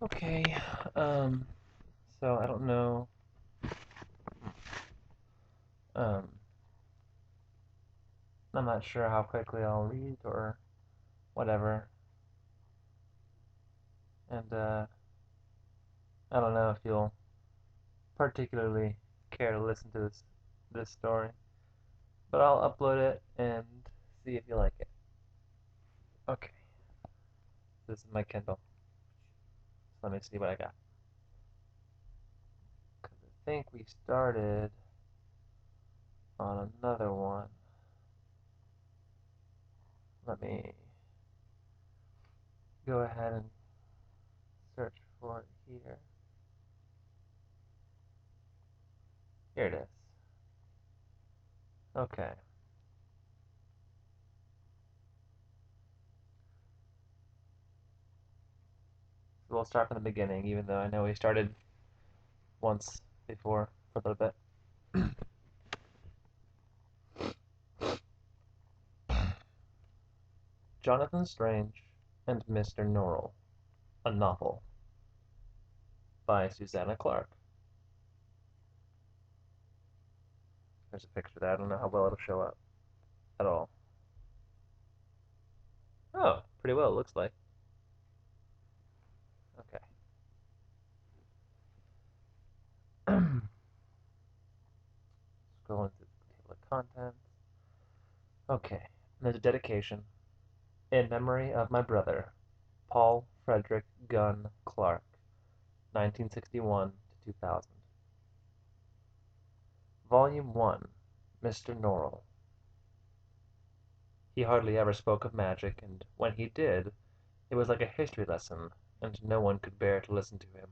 Okay, um, so I don't know, um, I'm not sure how quickly I'll read or whatever, and I don't know if you'll particularly care to listen to this story, but I'll upload it and see if you like it. Okay, this is my Kindle, so let me see what I got. 'Cause I think we started on another one. Let me go ahead and search for it here. Here it is. Okay. So we'll start from the beginning, even though I know we started once before for a little bit. Jonathan Strange and Mr. Norrell, a novel by Susanna Clark. There's a picture there. I don't know how well it'll show up at all. Oh, pretty well, it looks like. Okay. Scrolling through the table of contents. Okay. There's a dedication in memory of my brother, Paul Frederick Gunn Clark, 1961 to 2000. Volume 1, Mr. Norrell. He hardly ever spoke of magic, and when he did, it was like a history lesson, and no one could bear to listen to him.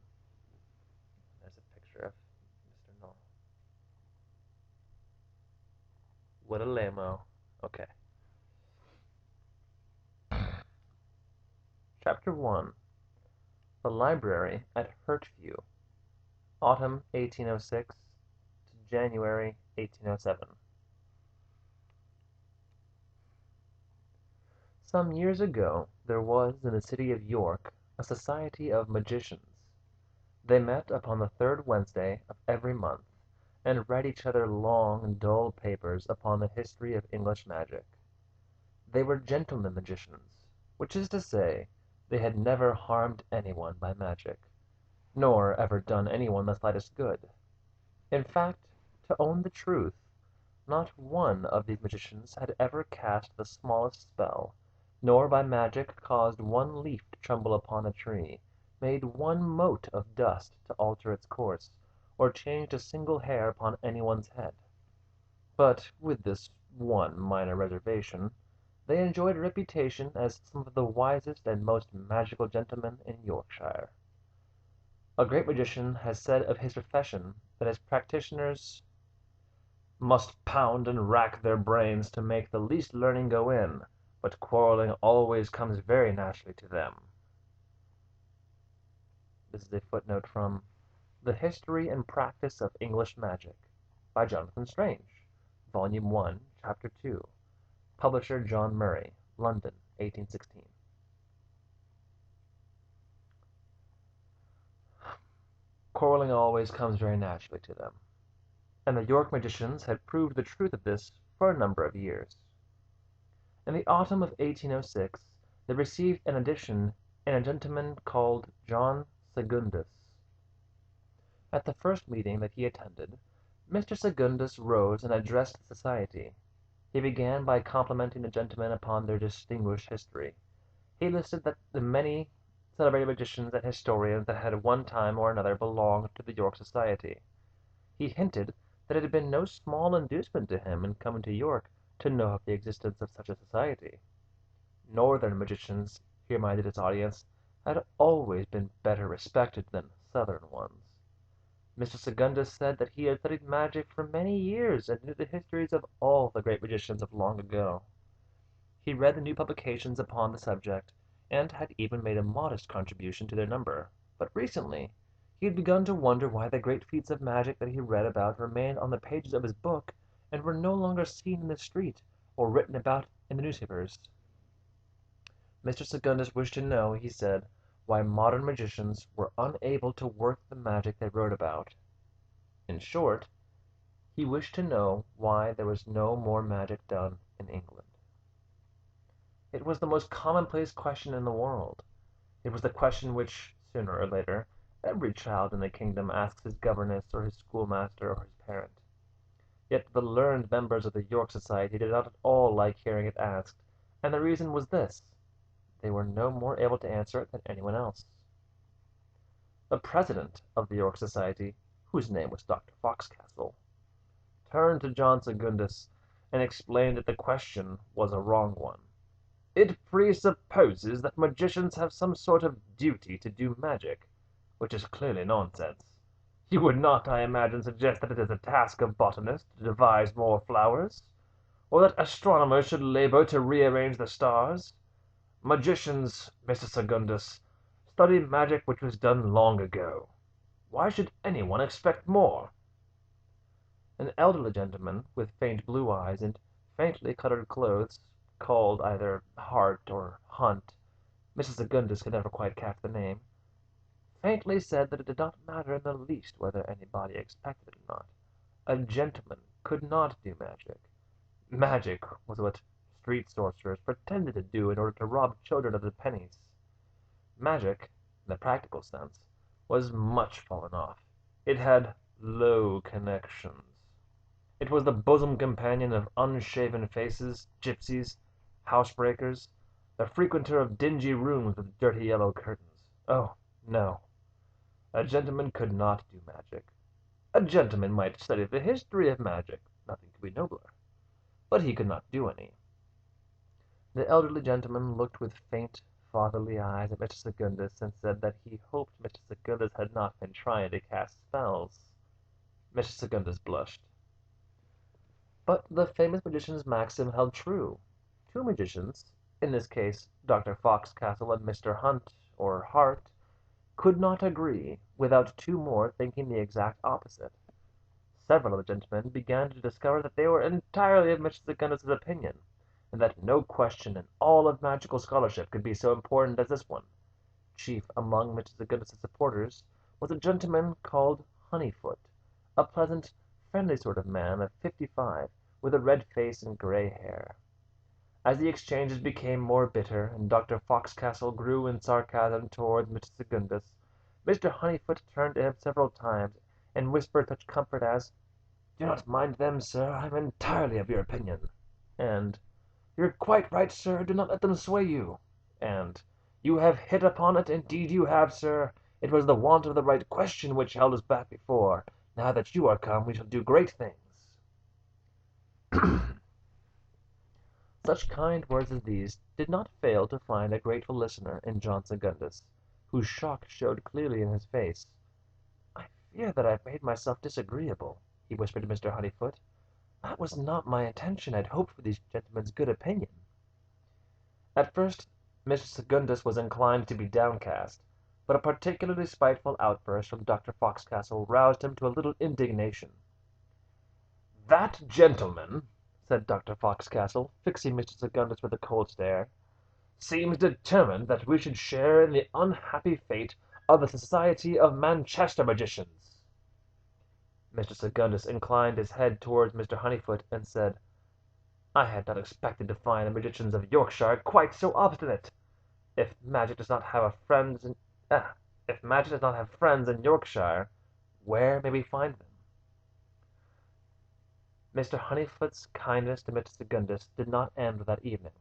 There's a picture of Mr. Norrell. What a lame-o. Okay. Chapter 1. The Library at Hertview, Autumn 1806 to January 1807. Some years ago there was in the city of York a society of magicians. They met upon the third Wednesday of every month, and read each other long dull papers upon the history of English magic. They were gentlemen magicians, which is to say, they had never harmed anyone by magic, nor ever done anyone the slightest good. In fact, to own the truth, not one of these magicians had ever cast the smallest spell, nor by magic caused one leaf to tremble upon a tree, made one mote of dust to alter its course, or changed a single hair upon anyone's head. But, with this one minor reservation, they enjoyed a reputation as some of the wisest and most magical gentlemen in Yorkshire. A great magician has said of his profession that its practitioners must pound and rack their brains to make the least learning go in, but quarrelling always comes very naturally to them. This is a footnote from The History and Practice of English Magic by Jonathan Strange, Volume 1, Chapter 2, Publisher John Murray, London, 1816. Quarrelling always comes very naturally to them, and the York magicians had proved the truth of this for a number of years. In the autumn of 1806 they received an addition in a gentleman called John Segundus. At the first meeting that he attended, Mr. Segundus rose and addressed the society. He began by complimenting the gentlemen upon their distinguished history. He listed the many celebrated magicians and historians that had at one time or another belonged to the York Society. He hinted that it had been no small inducement to him in coming to York to know of the existence of such a society. Northern magicians, he reminded his audience, had always been better respected than Southern ones. Mr. Segundus said that he had studied magic for many years and knew the histories of all the great magicians of long ago. He read the new publications upon the subject, and had even made a modest contribution to their number, but recently he had begun to wonder why the great feats of magic that he read about remained on the pages of his book and were no longer seen in the street or written about in the newspapers. Mr. Segundus wished to know, he said, why modern magicians were unable to work the magic they wrote about. In short, he wished to know why there was no more magic done in England. It was the most commonplace question in the world. It was the question which, sooner or later, every child in the kingdom asks his governess or his schoolmaster or his parent. Yet the learned members of the York Society did not at all like hearing it asked, and the reason was this: they were no more able to answer it than anyone else. The president of the York Society, whose name was Dr. Foxcastle, turned to John Segundus and explained that the question was a wrong one. It presupposes that magicians have some sort of duty to do magic, which is clearly nonsense. You would not, I imagine, suggest that it is the task of botanists to devise more flowers, or that astronomers should labor to rearrange the stars. Magicians, Mr. Segundus, study magic which was done long ago. Why should anyone expect more? An elderly gentleman, with faint blue eyes and faintly colored clothes, called either Hart or Hunt (Mrs. Segundus could never quite catch the name), faintly said that it did not matter in the least whether anybody expected it or not. A gentleman could not do magic. Magic was what street sorcerers pretended to do in order to rob children of their pennies. Magic, in the practical sense, was much fallen off. It had low connections. It was the bosom companion of unshaven faces, gypsies, housebreakers, the frequenter of dingy rooms with dirty yellow curtains. Oh, no. A gentleman could not do magic. A gentleman might study the history of magic, nothing could be nobler, but he could not do any. The elderly gentleman looked with faint, fatherly eyes at Mr. Segundus and said that he hoped Mr. Segundus had not been trying to cast spells. Mr. Segundus blushed. But the famous magician's maxim held true. Two magicians, in this case Dr. Foxcastle and Mr. Hunt or Hart, could not agree without two more thinking the exact opposite. Several of the gentlemen began to discover that they were entirely of Mr. Segundus's opinion, and that no question in all of magical scholarship could be so important as this one. Chief among Mr. Segundus's supporters was a gentleman called Honeyfoot, a pleasant, friendly sort of man of 55, with a red face and gray hair. As the exchanges became more bitter, and Dr. Foxcastle grew in sarcasm towards Mr. Segundus, Mr. Honeyfoot turned to him several times, and whispered such comfort as, "Do not mind them, sir, I am entirely of your opinion," and "You're quite right, sir, do not let them sway you," and "You have hit upon it, indeed you have, sir. It was the want of the right question which held us back before. Now that you are come, we shall do great things." Such kind words as these did not fail to find a grateful listener in John Segundus, whose shock showed clearly in his face. "I fear that I have made myself disagreeable," he whispered to Mr. Honeyfoot. "That was not my intention. I had hoped for these gentlemen's good opinion." At first Mr. Segundus was inclined to be downcast, but a particularly spiteful outburst from Dr. Foxcastle roused him to a little indignation. "That gentleman," said Dr. Foxcastle, fixing Mr. Segundus with a cold stare, "seems determined that we should share in the unhappy fate of the Society of Manchester Magicians." Mr. Segundus inclined his head towards Mr. Honeyfoot, and said, "I had not expected to find the magicians of Yorkshire quite so obstinate. If magic does not have friends in Yorkshire, where may we find them?" Mr. Honeyfoot's kindness to Mr. Segundus did not end that evening.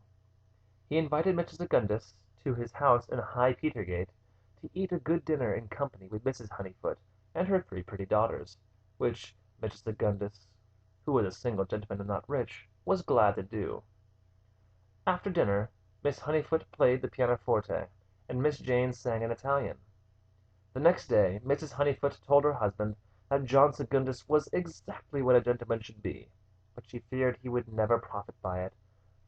He invited Mr. Segundus to his house in High Petergate to eat a good dinner in company with Mrs. Honeyfoot and her 3 pretty daughters, which Mr. Segundus, who was a single gentleman and not rich, was glad to do. After dinner Miss Honeyfoot played the pianoforte, and Miss Jane sang in Italian. The next day Mrs. Honeyfoot told her husband that John Segundus was exactly what a gentleman should be, but she feared he would never profit by it,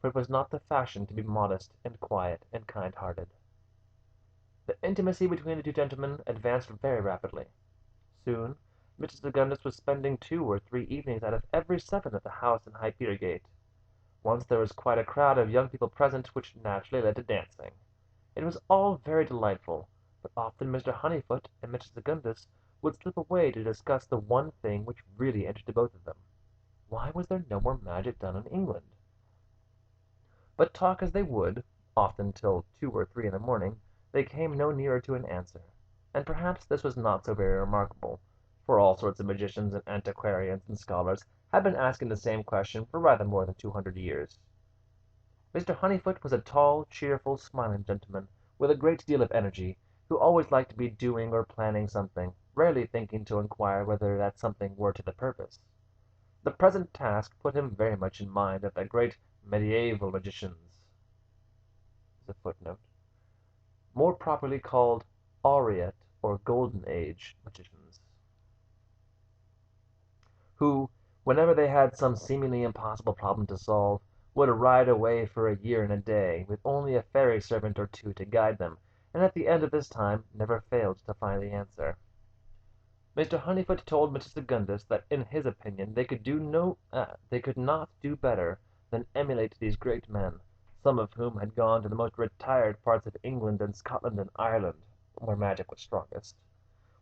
for it was not the fashion to be modest and quiet and kind-hearted. The intimacy between the two gentlemen advanced very rapidly. Soon Mr. Segundus was spending 2 or 3 evenings out of every 7 at the house in High Petergate. Once there was quite a crowd of young people present, which naturally led to dancing. It was all very delightful, but often Mr. Honeyfoot and Mrs. Secundus would slip away to discuss the one thing which really interested both of them. Why was there no more magic done in England? But talk as they would, often till 2 or 3 in the morning, they came no nearer to an answer. And perhaps this was not so very remarkable, for all sorts of magicians and antiquarians and scholars had been asking the same question for rather more than 200 years. Mr. Honeyfoot was a tall, cheerful, smiling gentleman, with a great deal of energy, who always liked to be doing or planning something, rarely thinking to inquire whether that something were to the purpose. The present task put him very much in mind of the great mediaeval magicians, more properly called Orient or Golden Age magicians, who, whenever they had some seemingly impossible problem to solve, would ride away for a year and a day, with only a fairy servant or two to guide them, and at the end of this time never failed to find the answer. Mr. Honeyfoot told Mrs. Secundus that in his opinion they could not do better than emulate these great men, some of whom had gone to the most retired parts of England and Scotland and Ireland, where magic was strongest,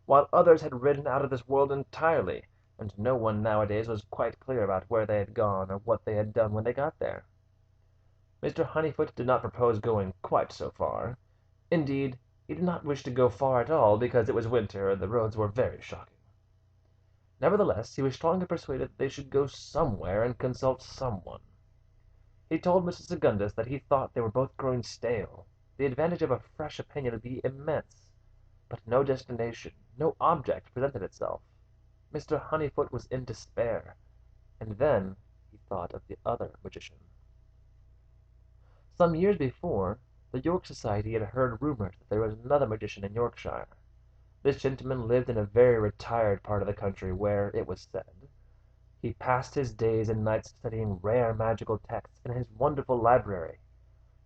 while others had ridden out of this world entirely, and no one nowadays was quite clear about where they had gone or what they had done when they got there. Mr. Honeyfoot did not propose going quite so far. Indeed, he did not wish to go far at all, because it was winter and the roads were very shocking. Nevertheless, he was strongly persuaded that they should go somewhere and consult someone. He told Mrs. Secundus that he thought they were both growing stale. The advantage of a fresh opinion would be immense. But no destination, no object presented itself. Mr. Honeyfoot was in despair, and then he thought of the other magician. Some years before, the York Society had heard rumors that there was another magician in Yorkshire. This gentleman lived in a very retired part of the country, where, it was said, he passed his days and nights studying rare magical texts in his wonderful library.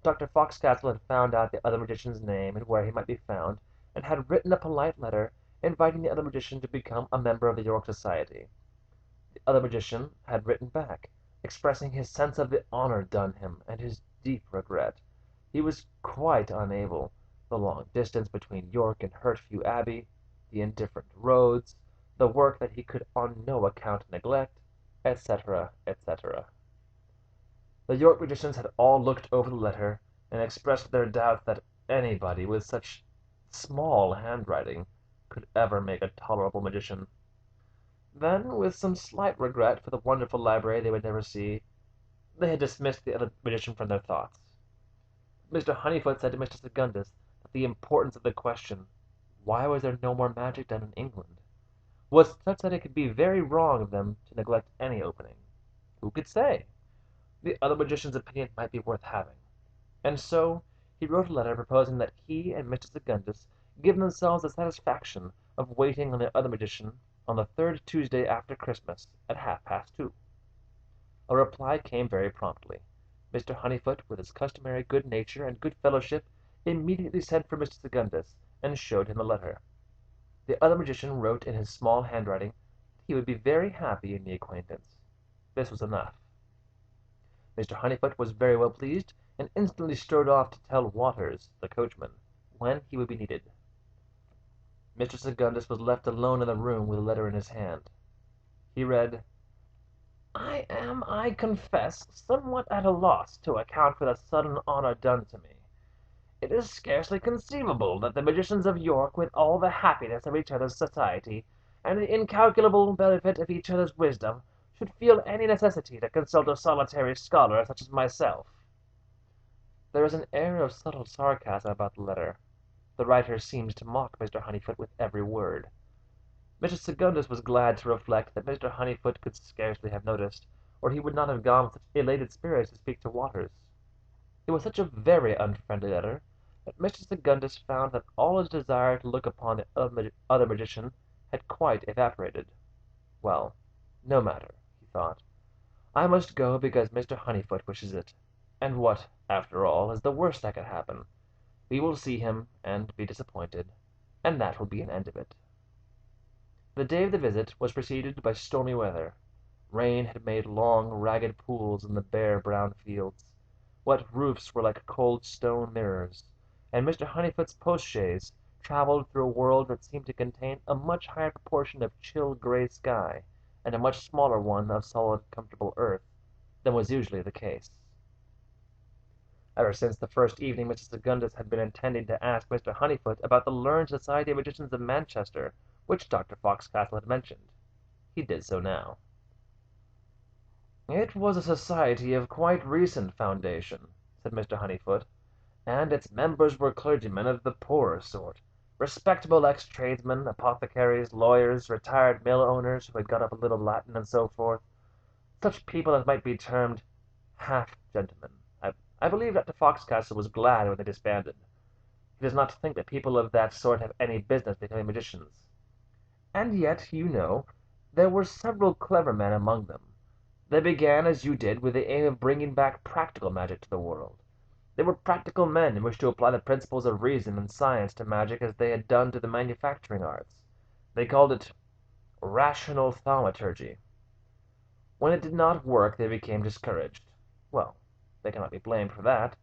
Dr. Foxcastle had found out the other magician's name and where he might be found, and had written a polite letter inviting the other magician to become a member of the York Society. The other magician had written back, expressing his sense of the honor done him, and his deep regret. He was quite unable, the long distance between York and Hertford Abbey, the indifferent roads, the work that he could on no account neglect, etc., etc. The York magicians had all looked over the letter, and expressed their doubt that anybody with such small handwriting could ever make a tolerable magician. Then, with some slight regret for the wonderful library they would never see, they had dismissed the other magician from their thoughts. Mr. Honeyfoot said to Mr. Secundus that the importance of the question, why was there no more magic done in England, was such that it could be very wrong of them to neglect any opening. Who could say? The other magician's opinion might be worth having. And so he wrote a letter proposing that he and Mr. Secundus give themselves the satisfaction of waiting on the other magician on the third Tuesday after Christmas at 2:30. A reply came very promptly. Mr. Honeyfoot, with his customary good nature and good fellowship, immediately sent for Mr. Secundus, and showed him the letter. The other magician wrote in his small handwriting that he would be very happy in the acquaintance. This was enough. Mr. Honeyfoot was very well pleased, and instantly strode off to tell Waters, the coachman, when he would be needed. Mr. Secundus was left alone in the room with the letter in his hand. He read, "I am, I confess, somewhat at a loss to account for the sudden honor done to me. It is scarcely conceivable that the magicians of York, with all the happiness of each other's society, and the incalculable benefit of each other's wisdom, should feel any necessity to consult a solitary scholar such as myself." There is an air of subtle sarcasm about the letter. The writer seems to mock Mr. Honeyfoot with every word. Mr. Secundus was glad to reflect that Mr. Honeyfoot could scarcely have noticed, or he would not have gone with such elated spirits to speak to Waters. It was such a very unfriendly letter that Mr. Secundus found that all his desire to look upon the other magician had quite evaporated. Well, no matter, he thought. I must go because Mr. Honeyfoot wishes it. And what, after all, is the worst that could happen? We will see him, and be disappointed, and that will be an end of it. The day of the visit was preceded by stormy weather. Rain had made long, ragged pools in the bare brown fields. Wet roofs were like cold stone mirrors, and Mr. Honeyfoot's post chaise, travelled through a world that seemed to contain a much higher proportion of chill grey sky, and a much smaller one of solid comfortable earth, than was usually the case. Ever since the first evening Mr. Secundus had been intending to ask Mr. Honeyfoot about the learned Society of Magicians of Manchester, which Dr. Foxcastle had mentioned. He did so now. "It was a society of quite recent foundation," said Mr. Honeyfoot, "and its members were clergymen of the poorer sort, respectable ex-tradesmen, apothecaries, lawyers, retired mill owners who had got up a little Latin, and so forth. Such people as might be termed half-gentlemen. I believe Dr. Foxcastle was glad when they disbanded. He does not think that people of that sort have any business becoming magicians. And yet, you know, there were several clever men among them. They began, as you did, with the aim of bringing back practical magic to the world. They were practical men and wished to apply the principles of reason and science to magic as they had done to the manufacturing arts. They called it rational thaumaturgy. When it did not work they became discouraged. Well, they cannot be blamed for that.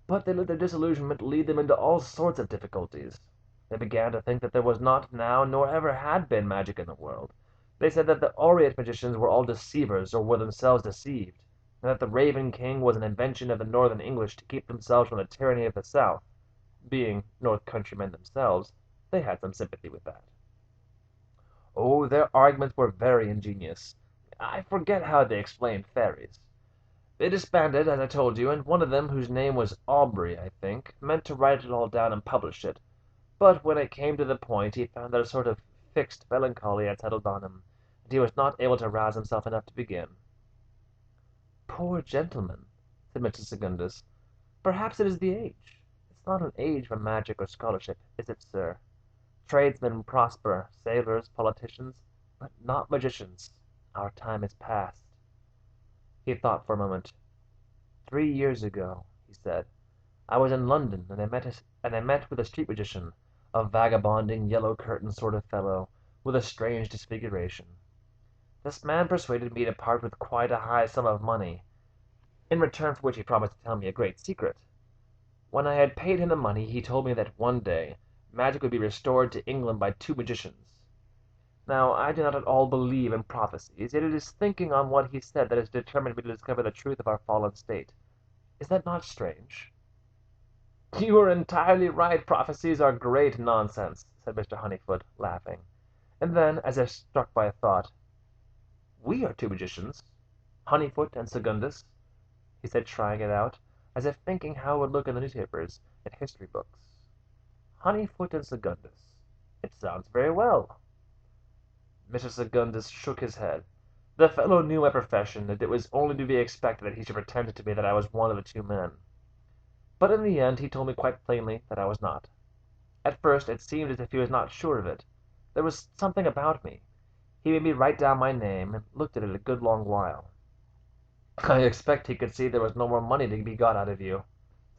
But they let their disillusionment lead them into all sorts of difficulties. They began to think that there was not now, nor ever had been, magic in the world. They said that the Orient magicians were all deceivers, or were themselves deceived, and that the Raven King was an invention of the northern English to keep themselves from the tyranny of the South. Being North countrymen themselves, they had some sympathy with that. Oh, their arguments were very ingenious. I forget how they explained fairies. They disbanded, as I told you, and one of them, whose name was Aubrey, I think, meant to write it all down and publish it, but when it came to the point he found that a sort of fixed melancholy had settled on him, and he was not able to rouse himself enough to begin." "Poor gentleman," said Mr. Secundus. "Perhaps it is the age. It's not an age for magic or scholarship, is it, sir? Tradesmen prosper, sailors, politicians, but not magicians. Our time is past." He thought for a moment. "3 years ago," he said, "I was in London, and I met with a street magician, a vagabonding, yellow-curtained sort of fellow, with a strange disfiguration. This man persuaded me to part with quite a high sum of money, in return for which he promised to tell me a great secret. When I had paid him the money he told me that one day magic would be restored to England by two magicians. Now, I do not at all believe in prophecies, yet it is thinking on what he said that has determined me to discover the truth of our fallen state. Is that not strange?" "You are entirely right. Prophecies are great nonsense," said Mr. Honeyfoot, laughing. And then, as if struck by a thought, "We are two magicians, Honeyfoot and Secundus," he said, trying it out, as if thinking how it would look in the newspapers and history books. "Honeyfoot and Secundus. It sounds very well." Mr. Secundus shook his head. The fellow knew my profession, and it was only to be expected that he should pretend to me that I was one of the two men. But in the end he told me quite plainly that I was not. At first it seemed as if he was not sure of it. There was something about me. He made me write down my name, and looked at it a good long while. "I expect he could see there was no more money to be got out of you,"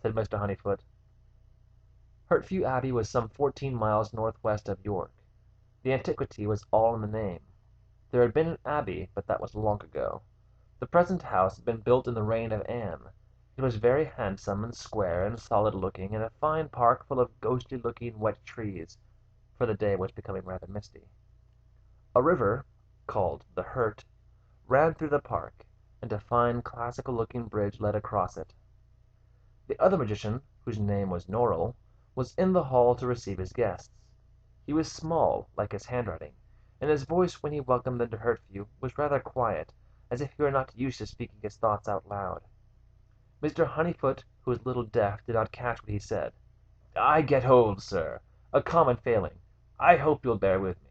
said Mr. Honeyfoot. Hertford Abbey was some 14 miles northwest of York. The antiquity was all in the name. There had been an abbey, but that was long ago. The present house had been built in the reign of Anne. It was very handsome and square and solid-looking, in a fine park full of ghostly-looking wet trees, for the day was becoming rather misty. A river, called the Hurt, ran through the park, and a fine classical-looking bridge led across it. The other magician, whose name was Norrell, was in the hall to receive his guests. He was small, like his handwriting, and his voice when he welcomed them to Hertford was rather quiet, as if he were not used to speaking his thoughts out loud. Mr. Honeyfoot, who was a little deaf, did not catch what he said. "I get old, sir. A common failing. I hope you'll bear with me."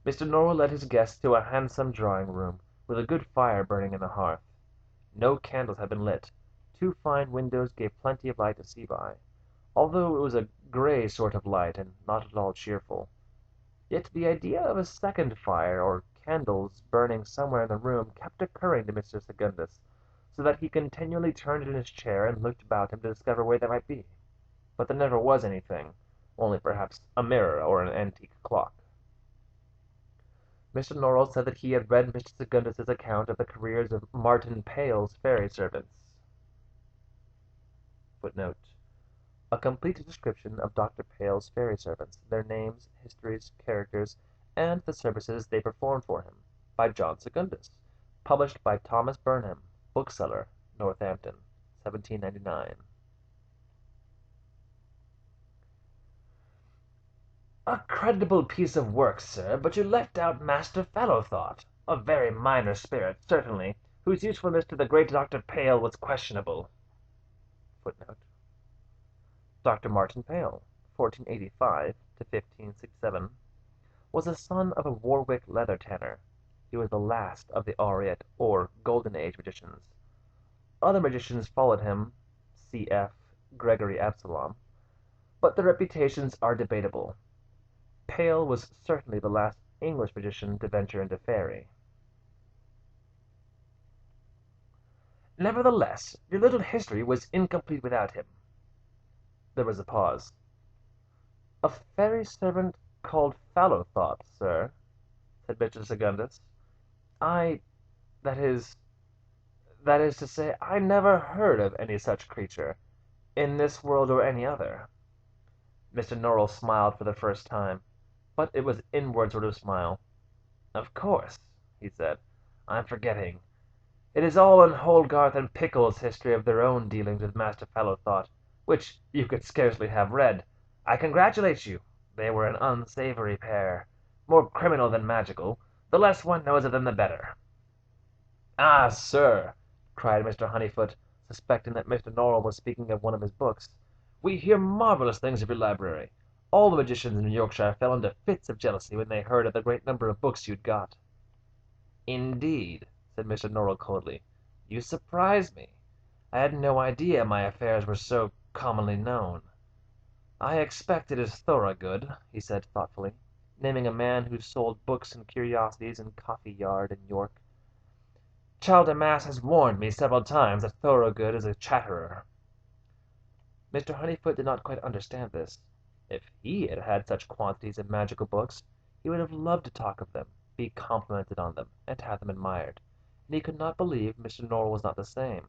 Mr. Norrell led his guests to a handsome drawing-room, with a good fire burning in the hearth. No candles had been lit. Two fine windows gave plenty of light to see by, although it was a grey sort of light, and not at all cheerful. Yet the idea of a second fire, or candles, burning somewhere in the room kept occurring to Mr. Secundus, so that he continually turned in his chair and looked about him to discover where they might be. But there never was anything, only perhaps a mirror or an antique clock. Mr. Norrell said that he had read Mr. Secundus's account of the careers of Martin Pale's fairy servants. A complete description of Dr. Pale's fairy servants, their names, histories, characters, and the services they performed for him, by John Secundus, published by Thomas Burnham, bookseller, Northampton, 1799. A creditable piece of work, sir, but you left out Master Fellowthought, a very minor spirit, certainly, whose usefulness to the great Dr. Pale was questionable. Footnote. Dr. Martin Pale, 1485 to 1567, was the son of a Warwick leather tanner. He was the last of the Aureate, or Golden Age magicians. Other magicians followed him, cf. Gregory Absalom, but their reputations are debatable. Pale was certainly the last English magician to venture into fairy. Nevertheless, your little history was incomplete without him. There was a pause. A fairy servant called Fallowthought, sir, said Mr. Secundus. I, that is, that is to say, I never heard of any such creature, in this world or any other. Mr. Norrell smiled for the first time, but it was an inward sort of smile. Of course, he said, I'm forgetting. It is all in Hogarth and Pickle's history of their own dealings with Master Fallowthought, which you could scarcely have read. I congratulate you. They were an unsavory pair, more criminal than magical. The less one knows of them the better. Ah, sir, cried Mr. Honeyfoot, suspecting that Mr. Norrell was speaking of one of his books, we hear marvellous things of your library. All the magicians in Yorkshire fell into fits of jealousy when they heard of the great number of books you'd got. Indeed, said Mr. Norrell coldly, you surprise me. I had no idea my affairs were so commonly known. I expect it is Thorogood, he said thoughtfully, naming a man who sold books and curiosities in Coffee Yard in York. Chaldermas has warned me several times that Thorogood is a chatterer. Mr. Honeyfoot did not quite understand this. If he had had such quantities of magical books, he would have loved to talk of them, be complimented on them, and have them admired, and he could not believe Mr. Norrell was not the same.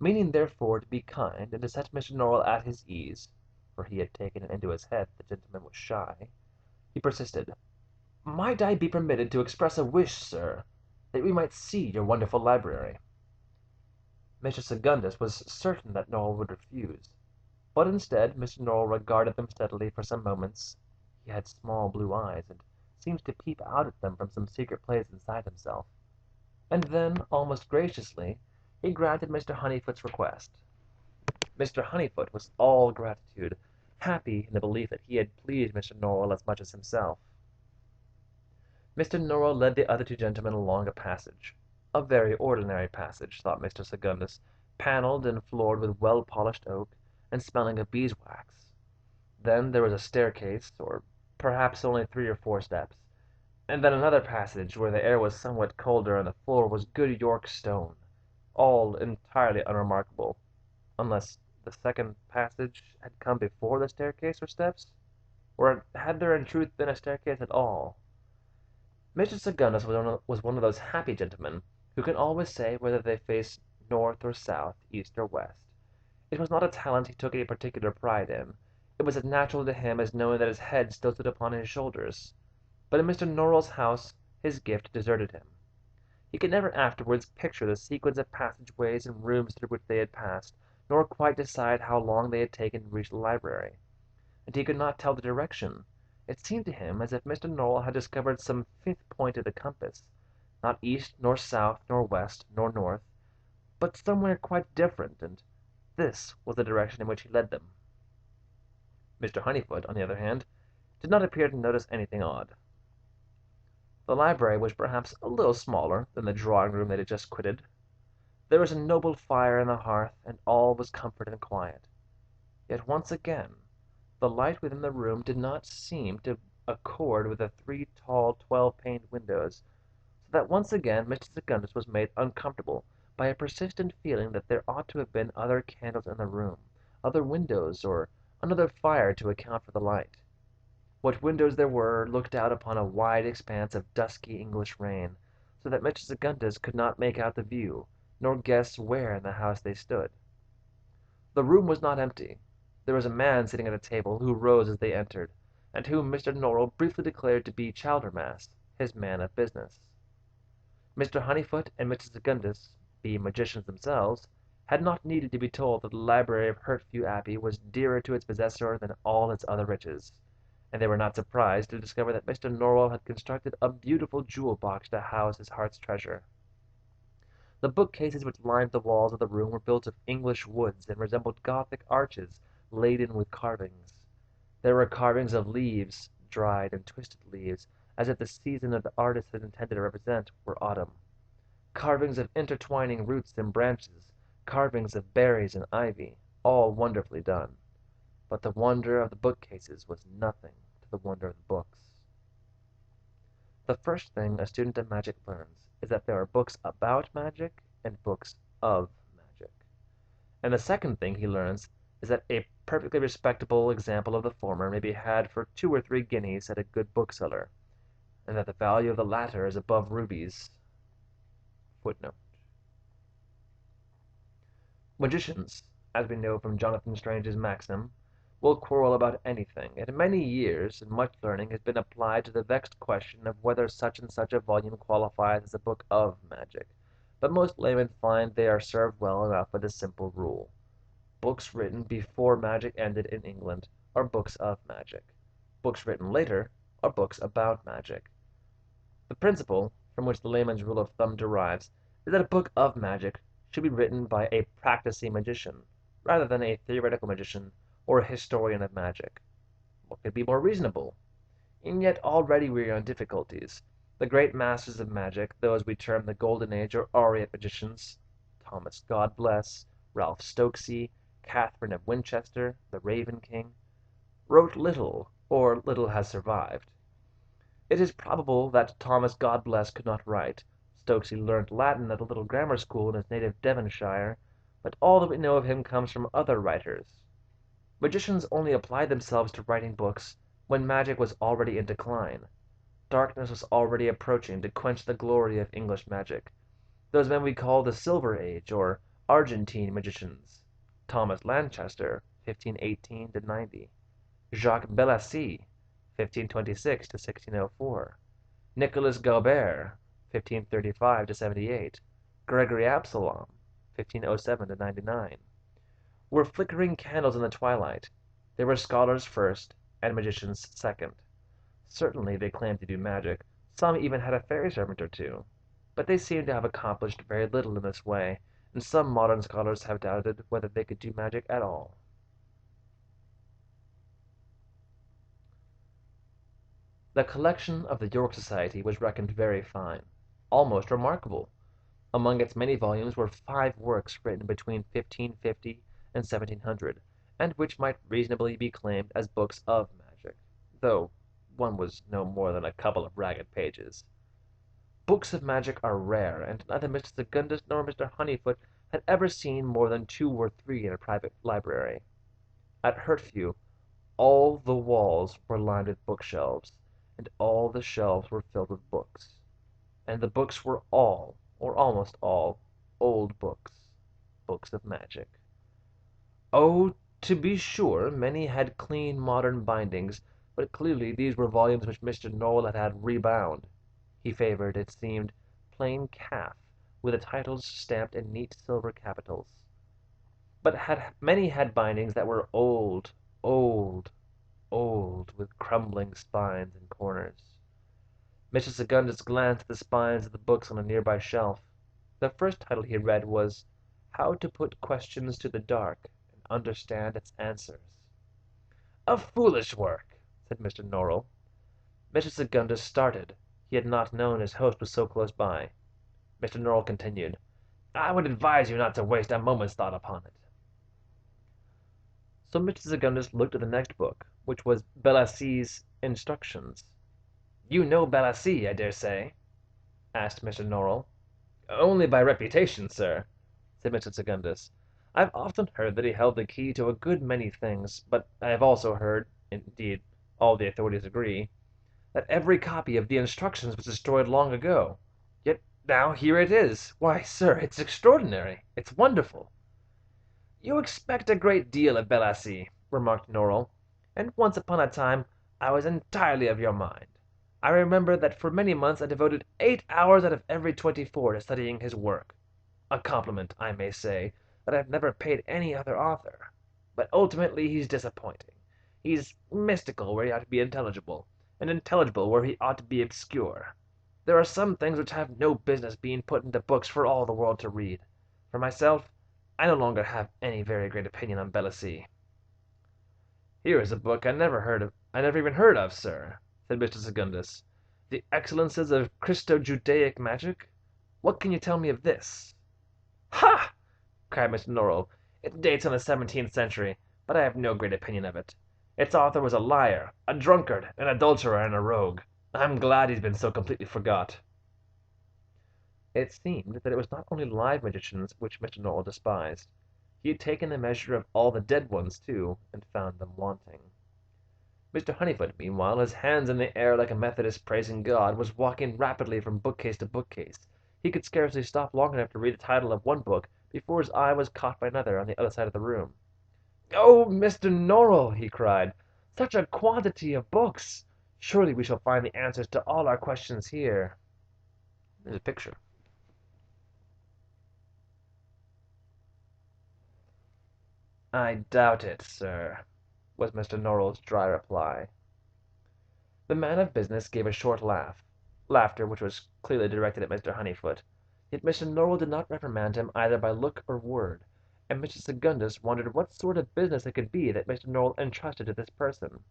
Meaning therefore to be kind, and to set Mr. Norrell at his ease, for he had taken it into his head that the gentleman was shy, he persisted. Might I be permitted to express a wish, sir, that we might see your wonderful library? Mr. Secundus was certain that Norrell would refuse, but instead Mr. Norrell regarded them steadily for some moments. He had small blue eyes, and seemed to peep out at them from some secret place inside himself. And then, almost graciously, he granted Mr. Honeyfoot's request. Mr. Honeyfoot was all gratitude, happy in the belief that he had pleased Mr. Norrell as much as himself. Mr. Norrell led the other two gentlemen along a passage. A very ordinary passage, thought Mr. Secundus, panelled and floored with well-polished oak, and smelling of beeswax. Then there was a staircase, or perhaps only 3 or 4 steps, and then another passage where the air was somewhat colder and the floor was good York stone, all entirely unremarkable, unless the second passage had come before the staircase or steps, or had there in truth been a staircase at all? Mr. Secundus was one of those happy gentlemen who can always say whether they face north or south, east or west. It was not a talent he took any particular pride in. It was as natural to him as knowing that his head still stood upon his shoulders. But in Mr. Norrell's house his gift deserted him. He could never afterwards picture the sequence of passageways and rooms through which they had passed, nor quite decide how long they had taken to reach the library. And he could not tell the direction. It seemed to him as if Mr. Norrell had discovered some 5th point of the compass, not east, nor south, nor west, nor north, but somewhere quite different, and this was the direction in which he led them. Mr. Honeyfoot, on the other hand, did not appear to notice anything odd. The library was perhaps a little smaller than the drawing-room they had just quitted. There was a noble fire in the hearth, and all was comfort and quiet. Yet once again the light within the room did not seem to accord with the 3 tall 12-paned windows, so that once again Mr. Secundus was made uncomfortable by a persistent feeling that there ought to have been other candles in the room, other windows, or another fire to account for the light. What windows there were looked out upon a wide expanse of dusky English rain, so that Mr. Secundus could not make out the view, nor guess where in the house they stood. The room was not empty. There was a man sitting at a table, who rose as they entered, and whom Mr. Norrell briefly declared to be Chaldermas, his man of business. Mr. Honeyfoot and Mrs. Secundus, being magicians themselves, had not needed to be told that the library of Hertford Abbey was dearer to its possessor than all its other riches, and they were not surprised to discover that Mr. Norrell had constructed a beautiful jewel box to house his heart's treasure. The bookcases which lined the walls of the room were built of English woods, and resembled Gothic arches laden with carvings. There were carvings of leaves, dried and twisted leaves, as if the season the artist had intended to represent were autumn; carvings of intertwining roots and branches; carvings of berries and ivy, all wonderfully done. But the wonder of the bookcases was nothing to the wonder of the books. The first thing a student of magic learns is that there are books about magic and books of magic. And the second thing he learns is that a perfectly respectable example of the former may be had for 2 or 3 guineas at a good bookseller, and that the value of the latter is above rubies. Footnote. Magicians, as we know from Jonathan Strange's maxim, will quarrel about anything, and many years and much learning has been applied to the vexed question of whether such and such a volume qualifies as a book of magic, but most laymen find they are served well enough by the simple rule: books written before magic ended in England are books of magic; books written later are books about magic. The principle from which the layman's rule of thumb derives is that a book of magic should be written by a practising magician, rather than a theoretical magician or a historian of magic. What could be more reasonable? And yet already we are in difficulties. The great masters of magic, those we term the Golden Age or Orient magicians, Thomas God bless, Ralph Stokesy, Catherine of Winchester, the Raven King, wrote little, or little has survived. It is probable that Thomas God bless could not write; Stokesy learnt Latin at a little grammar school in his native Devonshire, but all that we know of him comes from other writers. Magicians only applied themselves to writing books when magic was already in decline. Darkness was already approaching to quench the glory of English magic. Those men we call the Silver Age, or Argentine magicians: Thomas Lanchester, 1518 90; Jacques Bellassy, 1526 1604; Nicolas Gaubert, 1535 78; Gregory Absalom, 1507 99, were flickering candles in the twilight. They were scholars first, and magicians second. Certainly they claimed to do magic; some even had a fairy servant or two; but they seem to have accomplished very little in this way, and some modern scholars have doubted whether they could do magic at all. The collection of the York Society was reckoned very fine, almost remarkable. Among its many volumes were 5 works written between 1550 and 1700, and which might reasonably be claimed as books of magic, though one was no more than a couple of ragged pages. Books of magic are rare, and neither Mr. Secundus nor Mr. Honeyfoot had ever seen more than 2 or 3 in a private library. At Hertford all the walls were lined with bookshelves, and all the shelves were filled with books, and the books were all, or almost all, old books, books of magic. Oh, to be sure, many had clean modern bindings, but clearly these were volumes which Mr. Norrell had had rebound. He favored, it seemed, plain calf, with the titles stamped in neat silver capitals. But many had bindings that were old, old, old, with crumbling spines and corners. Mr. Secundus glanced at the spines of the books on a nearby shelf. The first title he read was "How to Put Questions to the Dark and Understand its Answers." "A foolish work," said Mr. Norrell. Mr. Secundus started. He had not known his host was so close by. Mr. Norrell continued: "I would advise you not to waste a moment's thought upon it." So Mr. Secundus looked at the next book, which was Belassy's Instructions. "You know Balassy, I dare say?" asked Mr. Norrell. "Only by reputation, sir," said Mr. Secundus. "I've often heard that he held the key to a good many things, but I have also heard, indeed all the authorities agree, that every copy of the Instructions was destroyed long ago. Yet now here it is. Why, sir, it's extraordinary, it's wonderful." "You expect a great deal of Balassy. remarked Norrell, "and once upon a time I was entirely of your mind. I remember that for many months I devoted 8 hours out of every 24 to studying his work. A compliment, I may say, that I've never paid any other author. But ultimately he's disappointing. He's mystical where he ought to be intelligible, and intelligible where he ought to be obscure. There are some things which have no business being put into books for all the world to read. For myself, I no longer have any very great opinion on Belasy." "Here is a book I never even heard of, sir," said Mr. Secundus. "The Excellences of Christo-Judaic Magic. What can you tell me of this?" "Ha!" cried Mr. Norrell. "It dates from the 17th century, but I have no great opinion of it. Its author was a liar, a drunkard, an adulterer, and a rogue. I'm glad he's been so completely forgot." It seemed that it was not only live magicians which Mr. Norrell despised. He had taken the measure of all the dead ones, too, and found them wanting. Mr. Honeyfoot, meanwhile, his hands in the air like a Methodist praising God, was walking rapidly from bookcase to bookcase. He could scarcely stop long enough to read the title of one book before his eye was caught by another on the other side of the room. "Oh, Mr. Norrell!" he cried. "Such a quantity of books! Surely we shall find the answers to all our questions here." There's a picture. "I doubt it, sir," was Mr. Norrell's dry reply. The man of business gave a short laughter which was clearly directed at Mr. Honeyfoot. Yet Mr. Norrell did not reprimand him either by look or word, and Mr. Secundus wondered what sort of business it could be that Mr. Norrell entrusted to this person.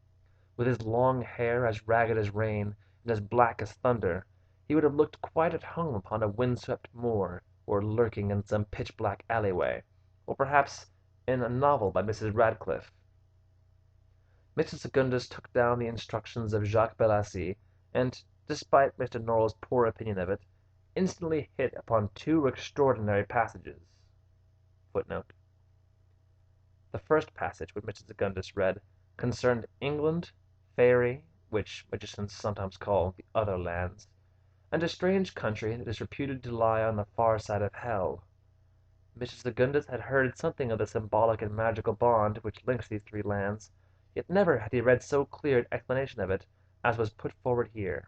With his long hair as ragged as rain, and as black as thunder, he would have looked quite at home upon a wind-swept moor, or lurking in some pitch-black alleyway, or perhaps in a novel by Mrs. Radcliffe. Mr. Secundus took down the instructions of Jacques Belasy, and, despite Mr. Norrell's poor opinion of it, instantly hit upon two extraordinary passages. [Footnote: The first passage which Mr. Secundus read concerned England, Faery, which magicians sometimes call the other lands, and a strange country that is reputed to lie on the far side of hell. Mr. Secundus had heard something of the symbolic and magical bond which links these three lands, yet never had he read so clear an explanation of it as was put forward here.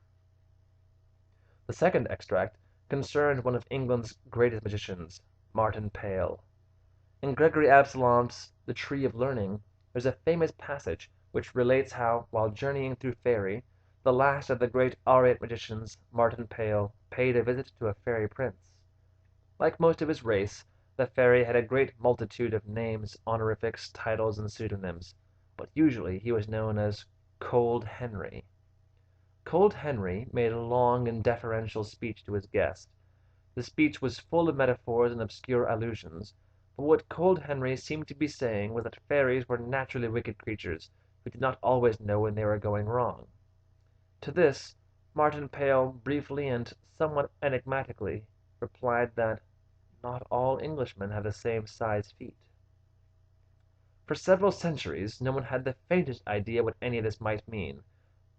The second extract concerned one of England's greatest magicians, Martin Pale. In Gregory Absalom's The Tree of Learning there is a famous passage which relates how, while journeying through Faery, the last of the great Ariate magicians, Martin Pale, paid a visit to a fairy prince. Like most of his race, the fairy had a great multitude of names, honorifics, titles, and pseudonyms, but usually he was known as Cold Henry. Cold Henry made a long and deferential speech to his guest. The speech was full of metaphors and obscure allusions, but what Cold Henry seemed to be saying was that fairies were naturally wicked creatures, who did not always know when they were going wrong. To this, Martin Pale briefly and somewhat enigmatically replied that not all Englishmen have the same size feet. For several centuries no one had the faintest idea what any of this might mean,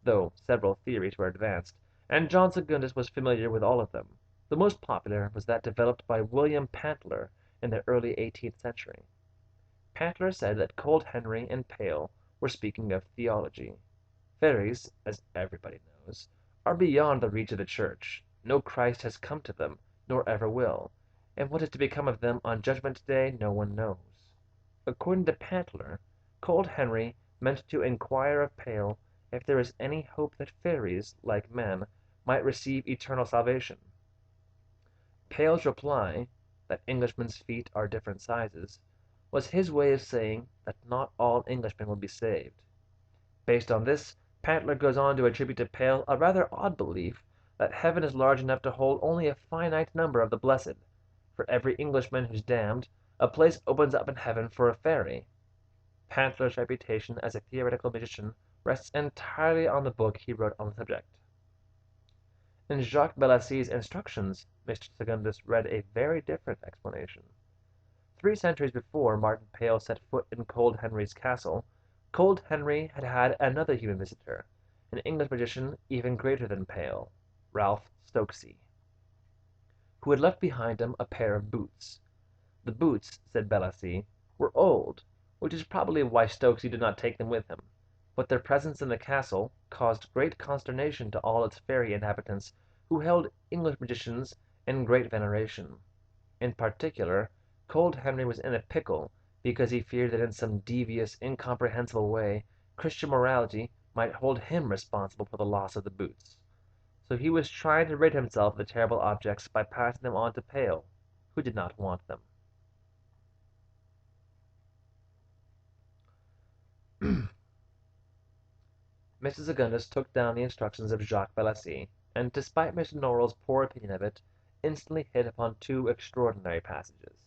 though several theories were advanced, and John Secundus was familiar with all of them. The most popular was that developed by William Pantler in the early 18th century. Pantler said that Cold Henry and Pale were speaking of theology. Fairies, as everybody knows, are beyond the reach of the Church. No Christ has come to them, nor ever will, and what is to become of them on Judgment Day no one knows. According to Pantler, Cold Henry meant to inquire of Pale if there is any hope that fairies, like men, might receive eternal salvation. Pale's reply, that Englishmen' feet are different sizes, was his way of saying that not all Englishmen would be saved. Based on this, Pantler goes on to attribute to Pale a rather odd belief that heaven is large enough to hold only a finite number of the blessed. For every Englishman who's damned, a place opens up in heaven for a fairy. Pantler's reputation as a theoretical magician rests entirely on the book he wrote on the subject. In Jacques Belasy's instructions, Mr. Secundus read a very different explanation. 3 centuries before Martin Pale set foot in Cold Henry's castle, Cold Henry had had another human visitor, an English magician even greater than Pale, Ralph Stokesay, who had left behind him a pair of boots. The boots, said Belasy, were old, which is probably why Stokesy did not take them with him, but their presence in the castle caused great consternation to all its fairy inhabitants, who held English magicians in great veneration. In particular, Cold Henry was in a pickle because he feared that in some devious, incomprehensible way Christian morality might hold him responsible for the loss of the boots. So he was trying to rid himself of the terrible objects by passing them on to Pale, who did not want them. Mr. Segundus took down the instructions of Jacques Bellassy, and, despite Mr. Norrell's poor opinion of it, instantly hit upon two extraordinary passages.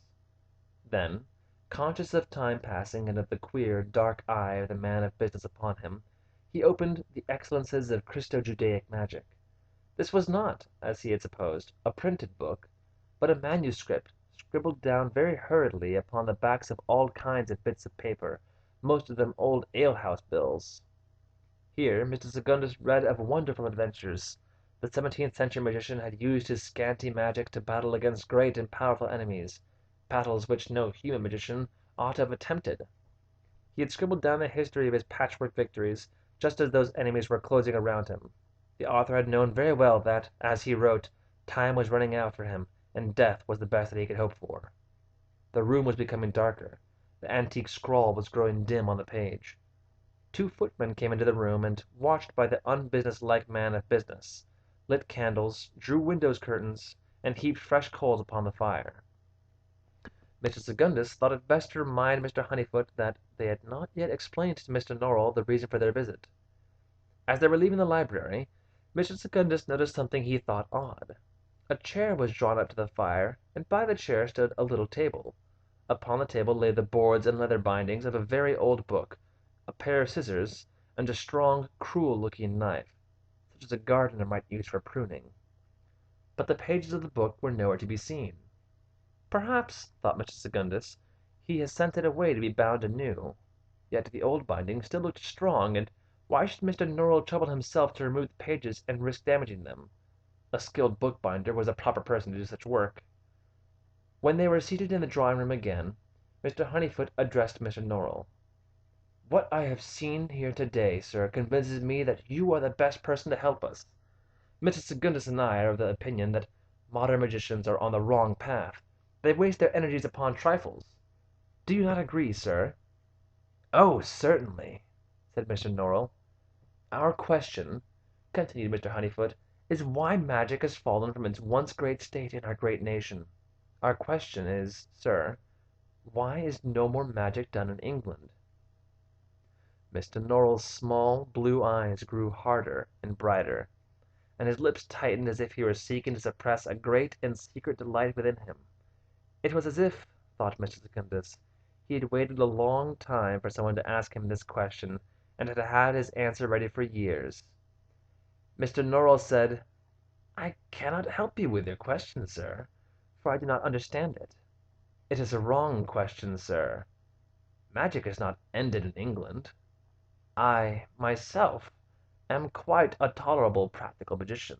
Then, conscious of time passing and of the queer, dark eye of the man of business upon him, he opened the excellences of Christo-Judaic magic. This was not, as he had supposed, a printed book, but a manuscript scribbled down very hurriedly upon the backs of all kinds of bits of paper, most of them old alehouse bills. Here Mr. Segundus read of wonderful adventures. The 17th-century magician had used his scanty magic to battle against great and powerful enemies, battles which no human magician ought to have attempted. He had scribbled down the history of his patchwork victories, just as those enemies were closing around him. The author had known very well that, as he wrote, time was running out for him, and death was the best that he could hope for. The room was becoming darker. The antique scrawl was growing dim on the page. Two footmen came into the room, and, watched by the unbusinesslike man of business, lit candles, drew window curtains, and heaped fresh coals upon the fire. Mr. Segundus thought it best to remind Mr. Honeyfoot that they had not yet explained to Mr. Norrell the reason for their visit. As they were leaving the library, Mr. Segundus noticed something he thought odd. A chair was drawn up to the fire, and by the chair stood a little table. Upon the table lay the boards and leather bindings of a very old book, a pair of scissors, and a strong, cruel-looking knife, such as a gardener might use for pruning. But the pages of the book were nowhere to be seen. Perhaps, thought Mr. Segundus, he has sent it away to be bound anew. Yet the old binding still looked strong, and why should Mr. Norrell trouble himself to remove the pages and risk damaging them? A skilled bookbinder was a proper person to do such work. When they were seated in the drawing-room again, Mr. Honeyfoot addressed Mr. Norrell. "What I have seen here to-day, sir, convinces me that you are the best person to help us. Mr. Segundus and I are of the opinion that modern magicians are on the wrong path. They waste their energies upon trifles. Do you not agree, sir?" "Oh, certainly," said Mr. Norrell. "Our question," continued Mr. Honeyfoot, "is why magic has fallen from its once great state in our great nation. Our question is, sir, why is no more magic done in England?" Mr. Norrell's small, blue eyes grew harder and brighter, and his lips tightened as if he were seeking to suppress a great and secret delight within him. It was as if, thought Mr. Secundus, he had waited a long time for someone to ask him this question, and had had his answer ready for years. Mr. Norrell said, "I cannot help you with your question, sir, for I do not understand it. It is a wrong question, sir. Magic is not ended in England. I, myself, am quite a tolerable practical magician.